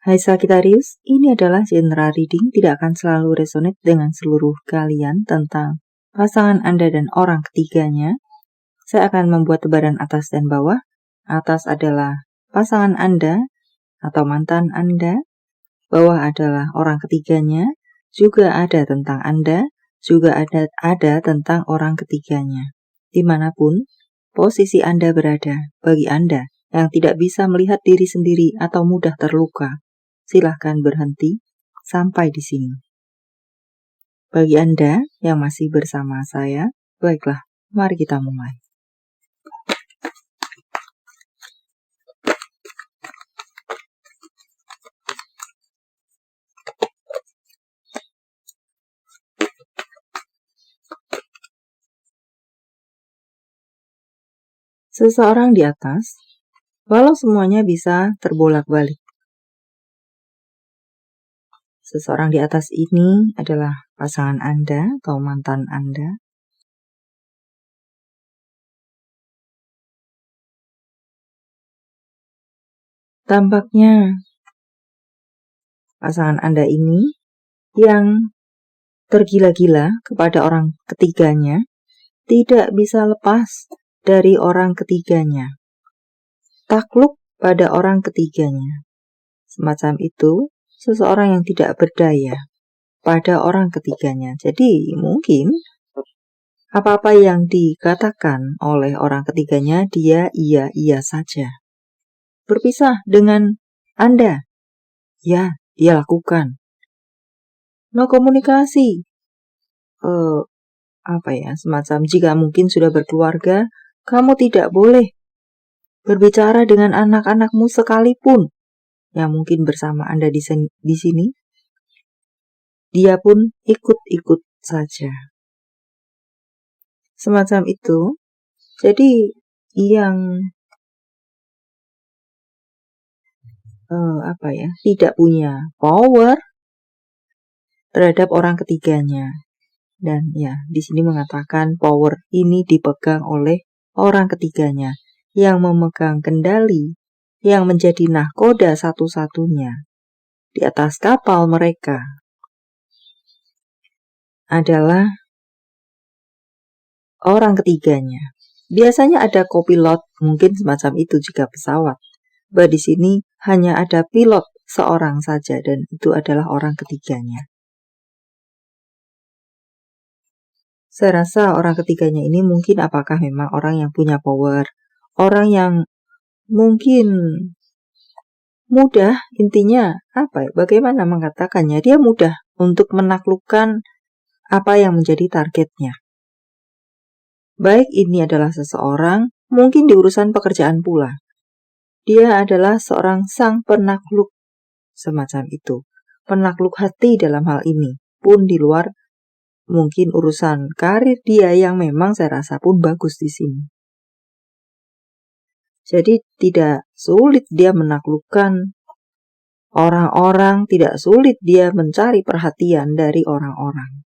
Hai Sagittarius, ini adalah general reading, tidak akan selalu resonate dengan seluruh kalian tentang pasangan Anda dan orang ketiganya. Saya akan membuat tebaran atas dan bawah. Atas adalah pasangan Anda atau mantan Anda, bawah adalah orang ketiganya, juga ada tentang Anda, juga ada tentang orang ketiganya. Dimanapun posisi Anda berada, bagi Anda yang tidak bisa melihat diri sendiri atau mudah terluka, silahkan berhenti sampai di sini. Bagi Anda yang masih bersama saya, baiklah, mari kita mulai. Seseorang di atas, walau semuanya bisa terbolak-balik. Seseorang di atas ini adalah pasangan Anda atau mantan Anda. Tampaknya pasangan Anda ini yang tergila-gila kepada orang ketiganya tidak bisa lepas dari orang ketiganya. Takluk pada orang ketiganya. Semacam itu, seseorang yang tidak berdaya pada orang ketiganya. Jadi mungkin apa-apa yang dikatakan oleh orang ketiganya dia iya saja. Berpisah dengan Anda, ya dia lakukan. No komunikasi, semacam jika mungkin sudah berkeluarga, kamu tidak boleh berbicara dengan anak-anakmu sekalipun yang mungkin bersama Anda di sini. Dia pun ikut-ikut saja. Semacam itu. Jadi yang tidak punya power terhadap orang ketiganya. Dan ya, di sini mengatakan power ini dipegang oleh orang ketiganya yang memegang kendali, yang menjadi nahkoda satu-satunya di atas kapal mereka adalah orang ketiganya. Biasanya ada kopilot, mungkin semacam itu jika pesawat. Di sini hanya ada pilot seorang saja dan itu adalah orang ketiganya. Saya rasa orang ketiganya ini mungkin apakah memang orang yang punya power, orang yang mungkin mudah, intinya bagaimana mengatakannya, dia mudah untuk menaklukkan apa yang menjadi targetnya. Baik ini adalah seseorang, mungkin di urusan pekerjaan pula. Dia adalah seorang sang penakluk, semacam itu. Penakluk hati dalam hal ini, pun di luar mungkin urusan karir dia yang memang saya rasa pun bagus di sini. Jadi tidak sulit dia menaklukkan orang-orang, tidak sulit dia mencari perhatian dari orang-orang.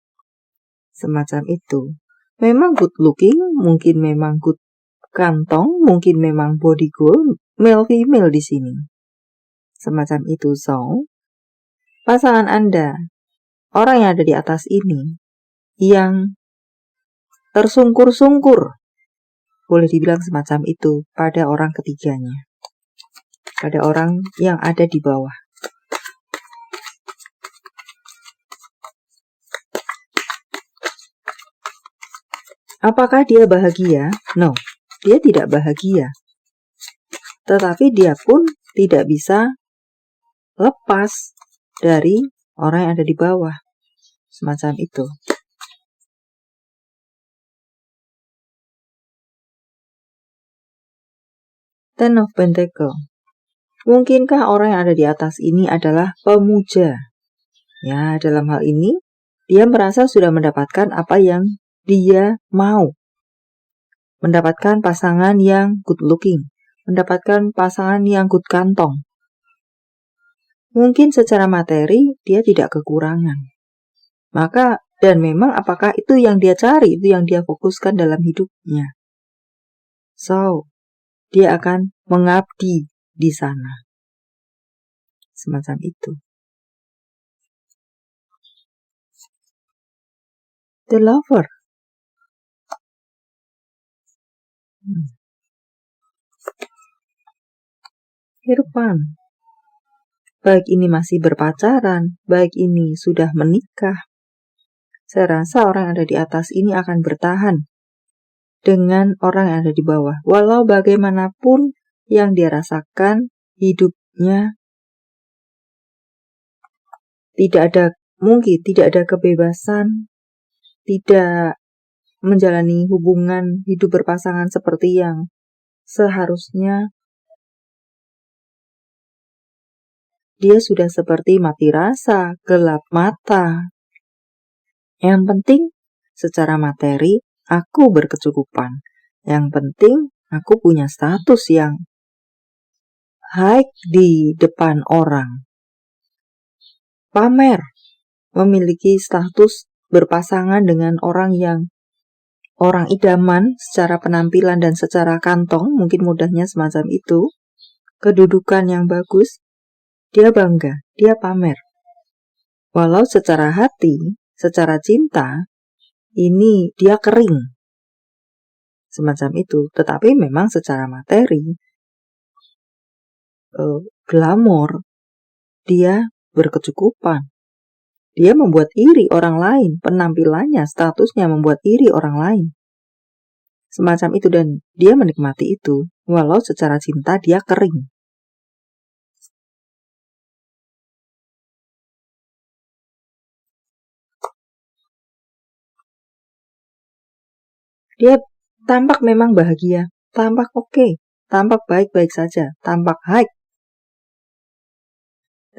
Semacam itu. Memang good looking, mungkin memang good kantong, mungkin memang body goal, male female di sini. Semacam itu. So, pasangan Anda, orang yang ada di atas ini, yang tersungkur-sungkur, boleh dibilang semacam itu pada orang ketiganya, pada orang yang ada di bawah. Apakah dia bahagia? No, dia tidak bahagia. Tetapi dia pun tidak bisa lepas dari orang yang ada di bawah. Semacam itu. Ten of Pentacle. Mungkinkah orang yang ada di atas ini adalah pemuja? Ya, dalam hal ini, dia merasa sudah mendapatkan apa yang dia mau. Mendapatkan pasangan yang good looking. Mendapatkan pasangan yang good kantong. Mungkin secara materi, dia tidak kekurangan. Maka, dan memang apakah itu yang dia cari, itu yang dia fokuskan dalam hidupnya. So, dia akan mengabdi di sana. Semacam itu. The lover. Irfan. Baik ini masih berpacaran, baik ini sudah menikah. Saya rasa orang yang ada di atas ini akan bertahan dengan orang yang ada di bawah. Walau bagaimanapun yang dia rasakan, hidupnya mungkin tidak ada kebebasan, tidak menjalani hubungan hidup berpasangan seperti yang seharusnya. Dia sudah seperti mati rasa, gelap mata. Yang penting secara materi aku berkecukupan. Yang penting aku punya status yang high di depan orang. Pamer, memiliki status berpasangan dengan orang idaman secara penampilan dan secara kantong, mungkin mudahnya semacam itu. Kedudukan yang bagus, dia bangga, dia pamer. Walau secara hati, secara cinta, ini dia kering. Semacam itu. Tetapi memang secara materi, glamor, dia berkecukupan. Dia membuat iri orang lain, penampilannya, statusnya membuat iri orang lain. Semacam itu, dan dia menikmati itu, walau secara cinta dia kering. Dia tampak memang bahagia, tampak oke, tampak baik-baik saja, tampak high.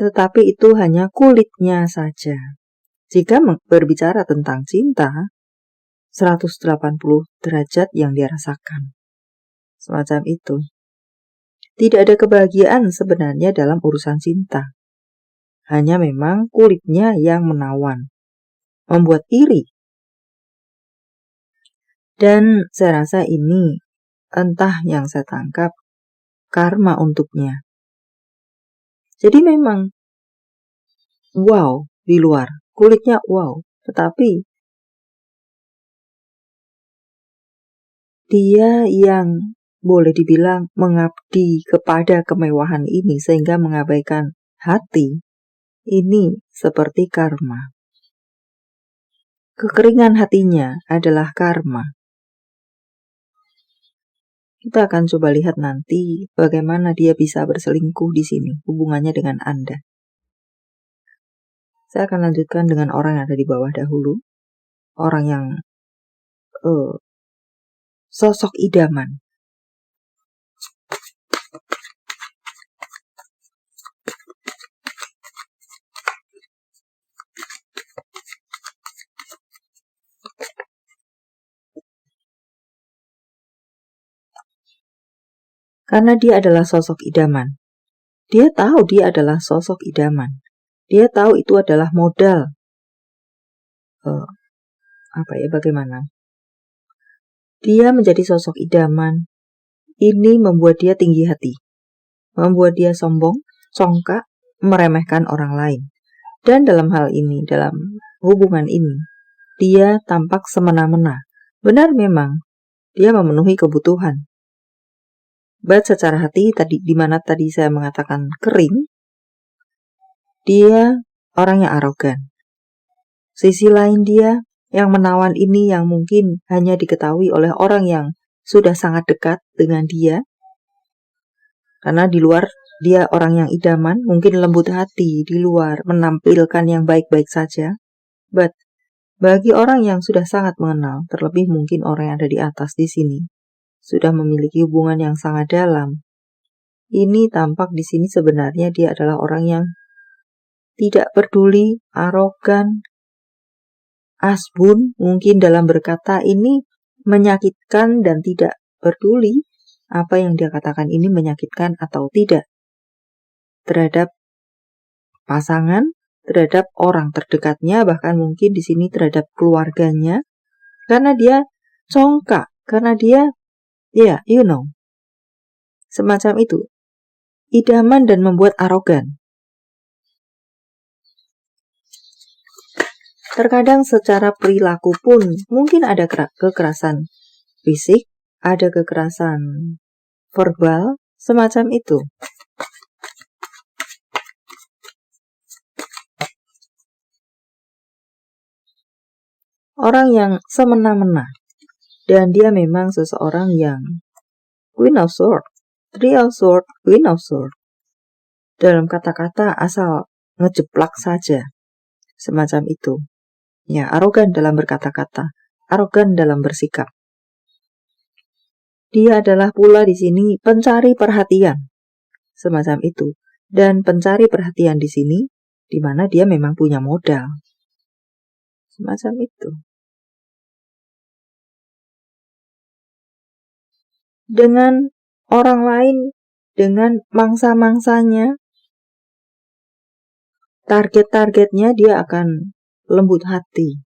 Tetapi itu hanya kulitnya saja. Jika berbicara tentang cinta, 180 derajat yang dia rasakan. Semacam itu. Tidak ada kebahagiaan sebenarnya dalam urusan cinta. Hanya memang kulitnya yang menawan, membuat iri. Dan saya rasa ini entah yang saya tangkap karma untuknya. Jadi memang wow di luar, kulitnya wow, tetapi dia yang boleh dibilang mengabdi kepada kemewahan ini sehingga mengabaikan hati, ini seperti karma. Kekeringan hatinya adalah karma. Kita akan coba lihat nanti bagaimana dia bisa berselingkuh di sini, hubungannya dengan Anda. Saya akan lanjutkan dengan orang yang ada di bawah dahulu. Orang yang sosok idaman. Karena dia adalah sosok idaman. Dia tahu dia adalah sosok idaman. Dia tahu itu adalah modal. Bagaimana? Dia menjadi sosok idaman. Ini membuat dia tinggi hati. Membuat dia sombong, congkak, meremehkan orang lain. Dan dalam hal ini, dalam hubungan ini, dia tampak semena-mena. Benar memang, dia memenuhi kebutuhan. But secara hati, di mana tadi saya mengatakan kering, dia orang yang arogan. Sisi lain dia yang menawan ini yang mungkin hanya diketahui oleh orang yang sudah sangat dekat dengan dia. Karena di luar dia orang yang idaman, mungkin lembut hati, di luar menampilkan yang baik-baik saja. But bagi orang yang sudah sangat mengenal, terlebih mungkin orang yang ada di atas di sini, sudah memiliki hubungan yang sangat dalam. Ini tampak di sini sebenarnya dia adalah orang yang tidak peduli, arogan, asbun, mungkin dalam berkata ini menyakitkan dan tidak peduli apa yang dia katakan ini menyakitkan atau tidak terhadap pasangan, terhadap orang terdekatnya, bahkan mungkin di sini terhadap keluarganya, karena dia congkak, karena dia semacam itu, idaman dan membuat arogan. Terkadang secara perilaku pun mungkin ada kekerasan fisik, ada kekerasan verbal, semacam itu. Orang yang semena-mena, dan dia memang seseorang yang Queen of Swords, Three of Swords, Queen of Swords. Dalam kata-kata asal ngejeplak saja, semacam itu. Ya, arogan dalam berkata-kata, arogan dalam bersikap. Dia adalah pula di sini pencari perhatian, semacam itu. Dan pencari perhatian di sini, di mana dia memang punya modal, semacam itu. Dengan orang lain, dengan mangsa-mangsanya, target-targetnya dia akan lembut hati.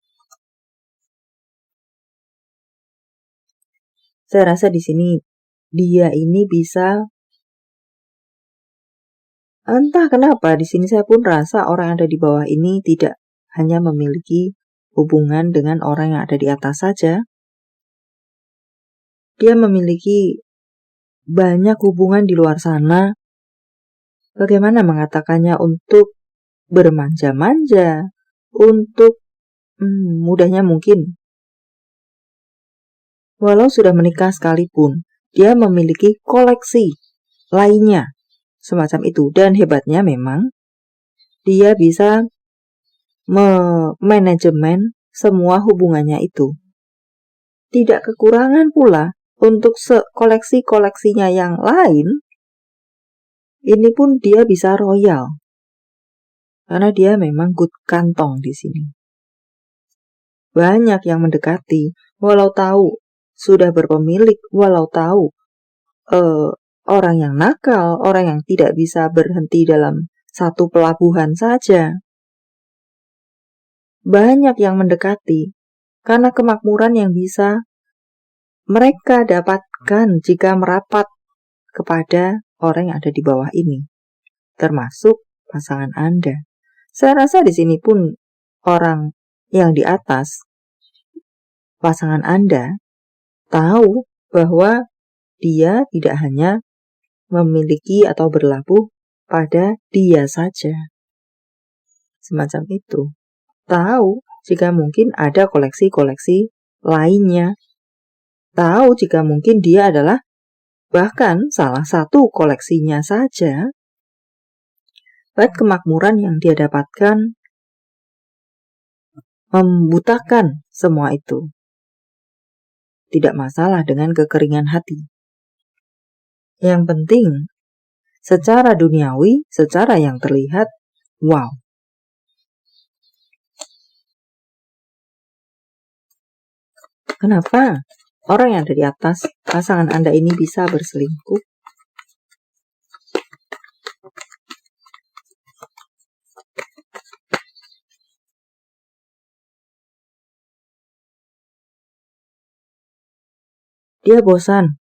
Saya rasa di sini dia ini bisa, entah kenapa di sini saya pun rasa orang yang ada di bawah ini tidak hanya memiliki hubungan dengan orang yang ada di atas saja. Dia memiliki banyak hubungan di luar sana. Bagaimana mengatakannya, untuk bermanja-manja, untuk mudahnya mungkin, walau sudah menikah sekalipun, dia memiliki koleksi lainnya, semacam itu. Dan hebatnya memang dia bisa memanajemen semua hubungannya itu. Tidak kekurangan pula untuk koleksi-koleksinya yang lain. Ini pun dia bisa royal, karena dia memang good kantong di sini. Banyak yang mendekati, walau tahu sudah berpemilik, walau tahu orang yang nakal, orang yang tidak bisa berhenti dalam satu pelabuhan saja. Banyak yang mendekati, karena kemakmuran yang bisa mereka dapatkan jika merapat kepada orang yang ada di bawah ini, termasuk pasangan Anda. Saya rasa di sini pun orang yang di atas, pasangan Anda, tahu bahwa dia tidak hanya memiliki atau berlabuh pada dia saja, semacam itu. Tahu jika mungkin ada koleksi-koleksi lainnya. Tahu jika mungkin dia adalah bahkan salah satu koleksinya saja. Kemakmuran yang dia dapatkan membutakan semua itu. Tidak masalah dengan kekeringan hati. Yang penting, secara duniawi, secara yang terlihat, wow. Kenapa orang yang ada di atas, pasangan Anda ini bisa berselingkuh? Dia bosan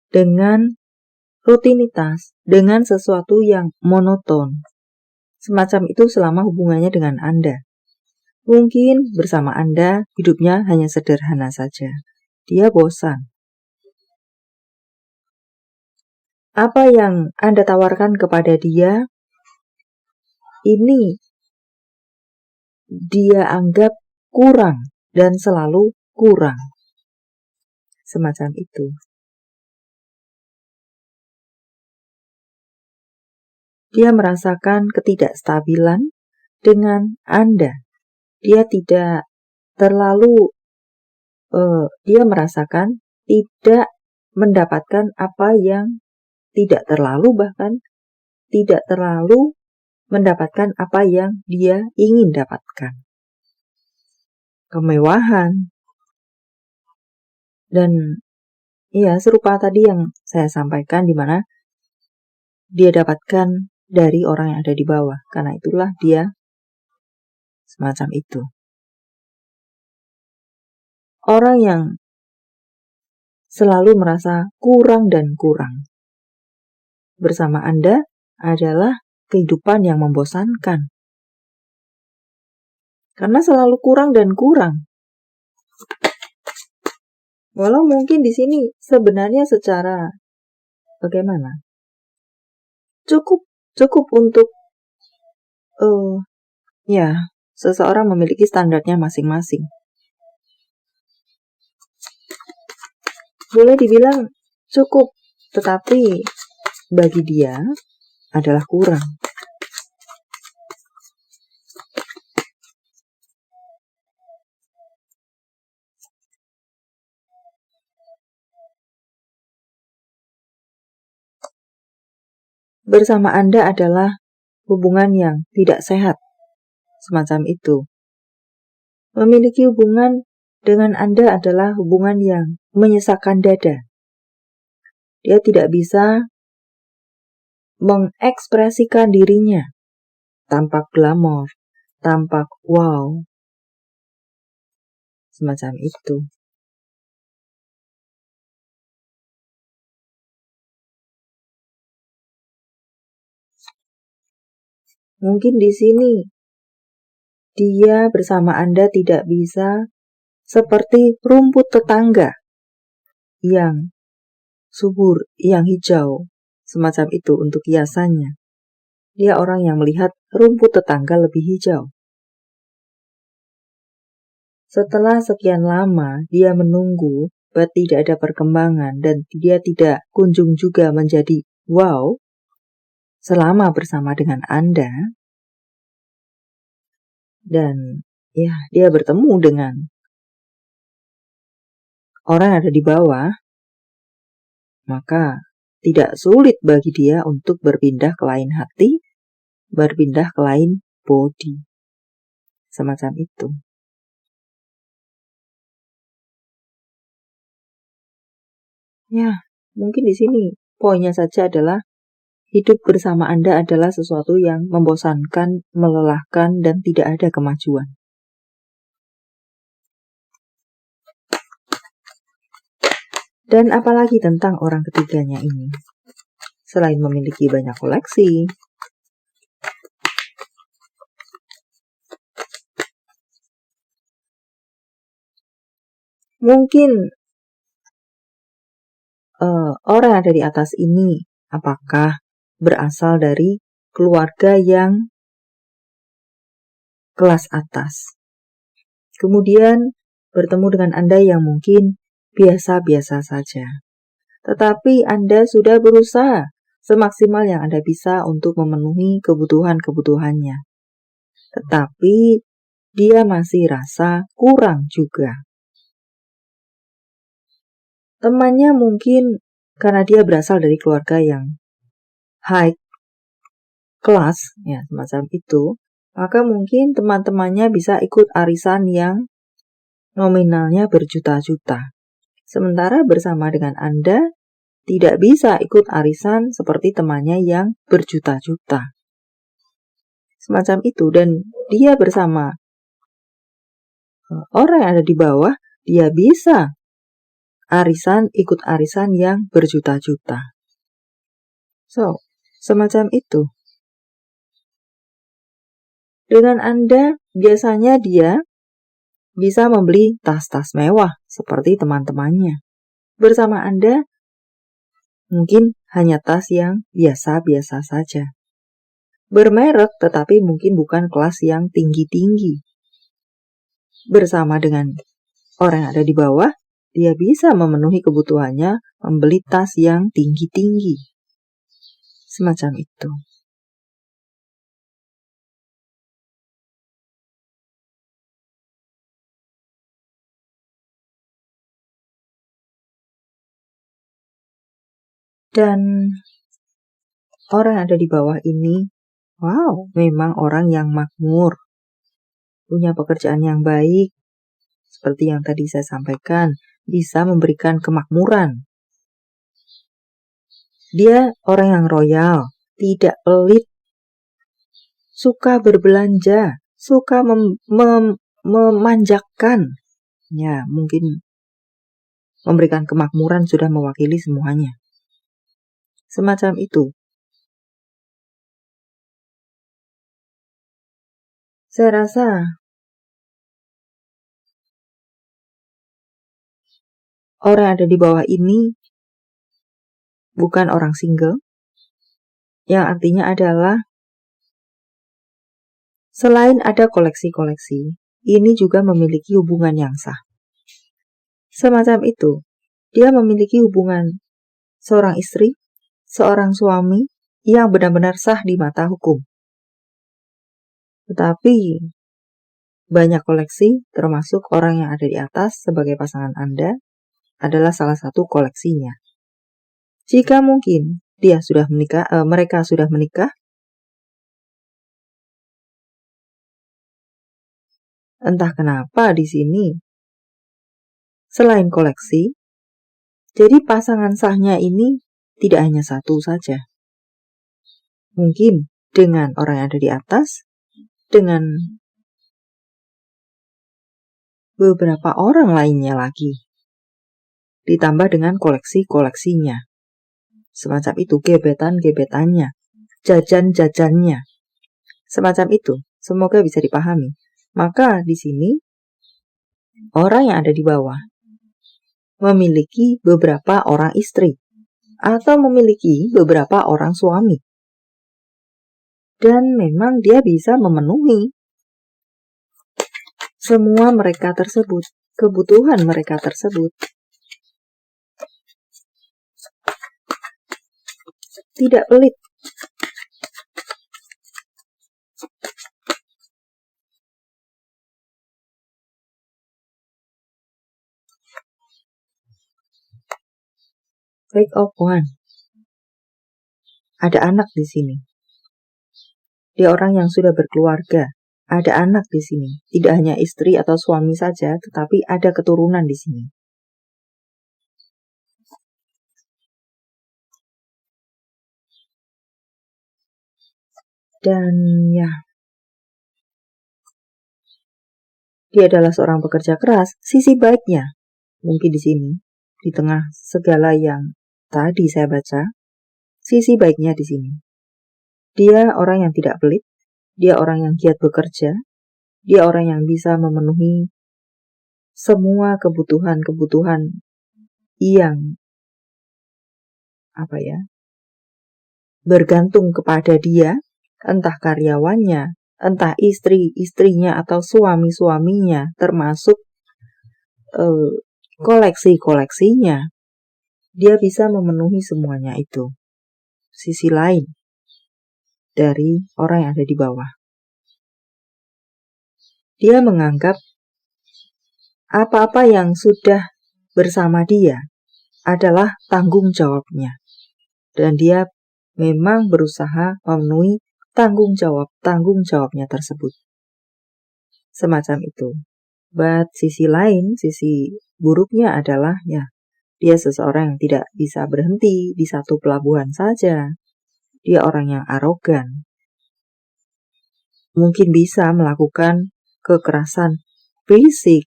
dengan rutinitas, dengan sesuatu yang monoton. Semacam itu selama hubungannya dengan Anda. Mungkin bersama Anda hidupnya hanya sederhana saja. Dia bosan. Apa yang Anda tawarkan kepada dia, ini dia anggap kurang dan selalu kurang. Semacam itu. Dia merasakan ketidakstabilan dengan Anda. Dia tidak terlalu, dia merasakan tidak mendapatkan apa yang, tidak terlalu bahkan, tidak terlalu mendapatkan apa yang dia ingin dapatkan. Kemewahan. Dan ya, serupa tadi yang saya sampaikan, di mana dia dapatkan dari orang yang ada di bawah. Karena itulah dia semacam itu. Orang yang selalu merasa kurang dan kurang bersama Anda adalah kehidupan yang membosankan. Karena selalu kurang dan kurang. Walau mungkin di sini sebenarnya secara bagaimana? Cukup untuk seseorang memiliki standarnya masing-masing. Boleh dibilang cukup, tetapi bagi dia adalah kurang. Bersama Anda adalah hubungan yang tidak sehat, semacam itu. Memiliki hubungan dengan Anda adalah hubungan yang menyesakkan dada. Dia tidak bisa mengekspresikan dirinya, tampak glamor, tampak wow, semacam itu. Mungkin di sini dia bersama Anda tidak bisa seperti rumput tetangga yang subur, yang hijau, semacam itu untuk hiasannya. Dia orang yang melihat rumput tetangga lebih hijau. Setelah sekian lama dia menunggu, tidak ada perkembangan dan dia tidak kunjung juga menjadi wow selama bersama dengan Anda. Dan dia bertemu dengan orang yang ada di bawah, maka tidak sulit bagi dia untuk berpindah ke lain hati, berpindah ke lain body. Semacam itu. Mungkin di sini poinnya saja adalah hidup bersama Anda adalah sesuatu yang membosankan, melelahkan, dan tidak ada kemajuan. Dan apalagi tentang orang ketiganya ini? Selain memiliki banyak koleksi, mungkin orang yang ada di atas ini apakah berasal dari keluarga yang kelas atas. Kemudian bertemu dengan Anda yang mungkin biasa-biasa saja. Tetapi Anda sudah berusaha semaksimal yang Anda bisa untuk memenuhi kebutuhan-kebutuhannya. Tetapi dia masih rasa kurang juga. Temannya mungkin karena dia berasal dari keluarga yang high class, semacam itu, maka mungkin teman-temannya bisa ikut arisan yang nominalnya berjuta-juta. Sementara bersama dengan Anda tidak bisa ikut arisan seperti temannya yang berjuta-juta. Semacam itu, dan dia bersama orang yang ada di bawah, dia bisa ikut arisan yang berjuta-juta. So, semacam itu. Dengan Anda, biasanya dia bisa membeli tas-tas mewah seperti teman-temannya. Bersama Anda, mungkin hanya tas yang biasa-biasa saja. Bermerek, tetapi mungkin bukan kelas yang tinggi-tinggi. Bersama dengan orang yang ada di bawah, dia bisa memenuhi kebutuhannya membeli tas yang tinggi-tinggi. Semacam itu. Dan orang yang ada di bawah ini, wow, memang orang yang makmur, punya pekerjaan yang baik, seperti yang tadi saya sampaikan, bisa memberikan kemakmuran. Dia orang yang royal, tidak pelit, suka berbelanja, suka memanjakan. Mungkin memberikan kemakmuran sudah mewakili semuanya. Semacam itu. Saya rasa orang yang ada di bawah ini bukan orang single, yang artinya adalah selain ada koleksi-koleksi, ini juga memiliki hubungan yang sah. Semacam itu, dia memiliki hubungan seorang istri, seorang suami yang benar-benar sah di mata hukum. Tetapi banyak koleksi, termasuk orang yang ada di atas sebagai pasangan Anda, adalah salah satu koleksinya. Jika mungkin mereka sudah menikah, entah kenapa di sini selain koleksi, jadi pasangan sahnya ini tidak hanya satu saja. Mungkin dengan orang yang ada di atas, dengan beberapa orang lainnya lagi, ditambah dengan koleksi-koleksinya. Semacam itu, gebetan-gebetannya, jajan-jajannya. Semacam itu, semoga bisa dipahami. Maka di sini, orang yang ada di bawah memiliki beberapa orang istri, atau memiliki beberapa orang suami. Dan memang dia bisa memenuhi semua mereka tersebut, kebutuhan mereka tersebut. Tidak pelit. Break of one. Ada anak di sini. Dia orang yang sudah berkeluarga. Ada anak di sini. Tidak hanya istri atau suami saja, tetapi ada keturunan di sini. Dan ya, dia adalah seorang pekerja keras. Sisi baiknya mungkin di sini, di tengah segala yang tadi saya baca, sisi baiknya di sini. Dia orang yang tidak pelit, dia orang yang giat bekerja, dia orang yang bisa memenuhi semua kebutuhan-kebutuhan yang bergantung kepada dia, entah karyawannya, entah istri-istrinya atau suami-suaminya, termasuk koleksi-koleksinya. Dia bisa memenuhi semuanya itu. Sisi lain dari orang yang ada di bawah. Dia menganggap apa-apa yang sudah bersama dia adalah tanggung jawabnya. Dan dia memang berusaha memenuhi tanggung jawabnya tersebut. Semacam itu. But sisi lain, sisi buruknya adalah dia seseorang yang tidak bisa berhenti di satu pelabuhan saja. Dia orang yang arogan. Mungkin bisa melakukan kekerasan fisik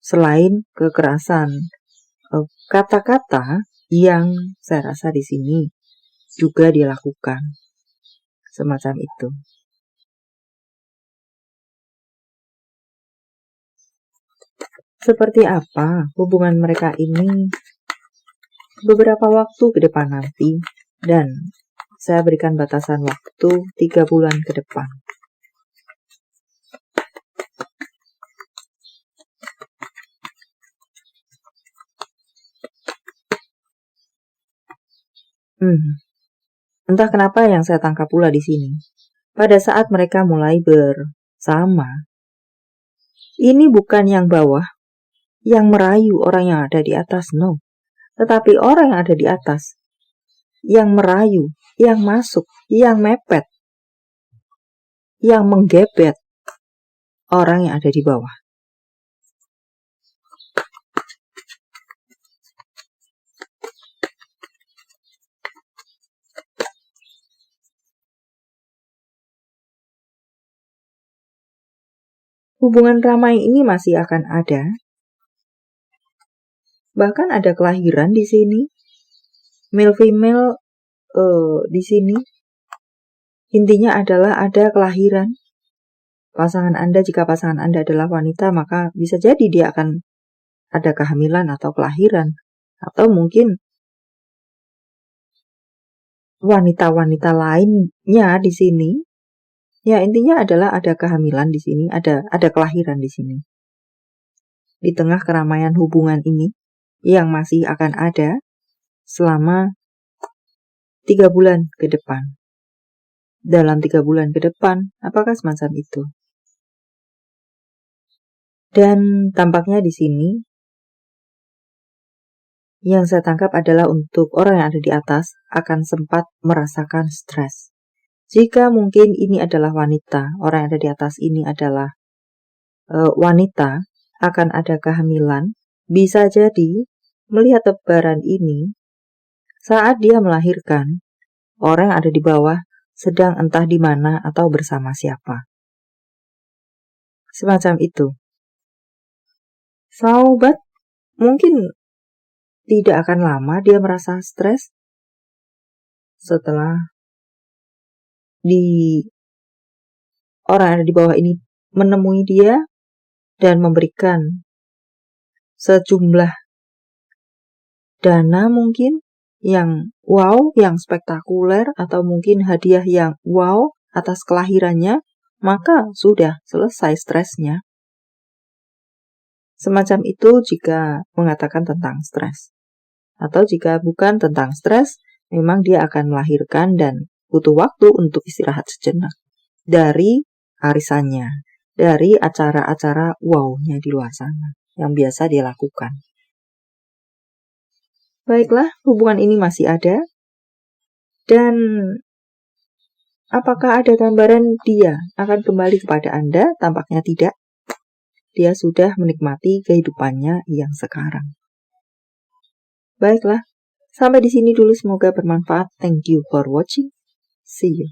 selain kekerasan kata-kata yang saya rasa di sini juga dilakukan. Semacam itu. Seperti apa hubungan mereka ini beberapa waktu ke depan nanti, dan saya berikan batasan waktu 3 bulan ke depan. Entah kenapa yang saya tangkap pula di sini. Pada saat mereka mulai bersama, ini bukan yang bawah yang merayu orang yang ada di atas, no. Tetapi orang yang ada di atas yang merayu, yang masuk, yang mepet, yang menggebet orang yang ada di bawah. Hubungan ramai ini masih akan ada. Bahkan ada kelahiran di sini. Male female di sini. Intinya adalah ada kelahiran. Pasangan Anda, jika pasangan Anda adalah wanita, maka bisa jadi dia akan ada kehamilan atau kelahiran, atau mungkin wanita-wanita lainnya di sini. Ya, intinya adalah ada kehamilan di sini, ada kelahiran di sini. Di tengah keramaian hubungan ini yang masih akan ada selama 3 bulan ke depan. Dalam 3 bulan ke depan, apakah semacam itu? Dan tampaknya di sini yang saya tangkap adalah untuk orang yang ada di atas akan sempat merasakan stres. Jika mungkin ini adalah wanita, orang yang ada di atas ini adalah wanita, akan ada kehamilan, bisa jadi melihat tebaran ini saat dia melahirkan, orang yang ada di bawah sedang entah di mana atau bersama siapa. Semacam itu. Sahabat, mungkin tidak akan lama dia merasa stres setelah orang yang ada di bawah ini menemui dia dan memberikan sejumlah dana mungkin yang wow, yang spektakuler, atau mungkin hadiah yang wow atas kelahirannya, maka sudah selesai stresnya. Semacam itu jika mengatakan tentang stres. Atau jika bukan tentang stres, memang dia akan melahirkan dan butuh waktu untuk istirahat sejenak dari arisannya, dari acara-acara wow-nya di luar sana yang biasa dia lakukan. Baiklah, hubungan ini masih ada. Dan apakah ada gambaran dia akan kembali kepada Anda? Tampaknya tidak. Dia sudah menikmati kehidupannya yang sekarang. Baiklah, sampai di sini dulu, semoga bermanfaat. Thank you for watching. See you.